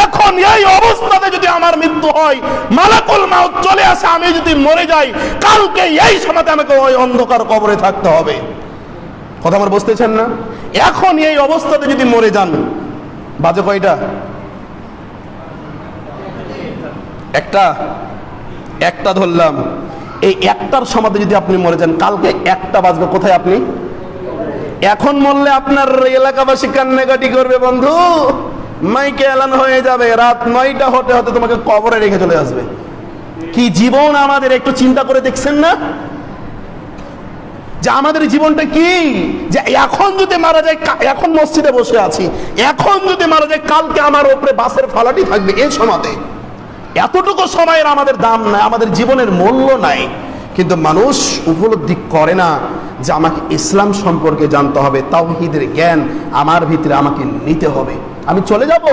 এখন এই অবস্থাতে যদি আমার মৃত্যু হয়, মালাকুল মাউত চলে আসে, আমি যদি মরে যাই, কালকে এই সময়তে আমাকে ওই অন্ধকার কবরে থাকতে হবে। কথা আমার বুঝতেছেন না? এখন এই অবস্থাতে যদি মরে যান, বাজে কয়টা? একটা ধরলাম। এই একটার সমাধি যদি আপনি মরে যান, কালকে একটা বাজবে কোথায়? আপনি এখন মরলে আপনার এলাকাবাসী কান্নাকাটি করবে, বন্ধু মাইকে এলান হয়ে যাবে, রাত 9টা হতে হতে তোমাকে কবরে রেখে চলে আসবে। কি জীবন আমাদের, একটু চিন্তা করে দেখছেন না যে আমাদের জীবনটা কি? যে এখন যদি মারা যায়, এখন মসজিদে বসে আছি, এখন যদি মারা যায়, কালকে আমার উপরে বাসের ফালাটি থাকবে। এই সময়তে এতটুকু সময়ের আমাদের দাম নাই, আমাদের জীবনের মূল্য নাই। কিন্তু মানুষ উপলব্ধি করে না যে আমাকে ইসলাম সম্পর্কে জানতে হবে, তাওহীদের জ্ঞান আমার ভিতরে আমাকে নিতে হবে। আমি চলে যাব,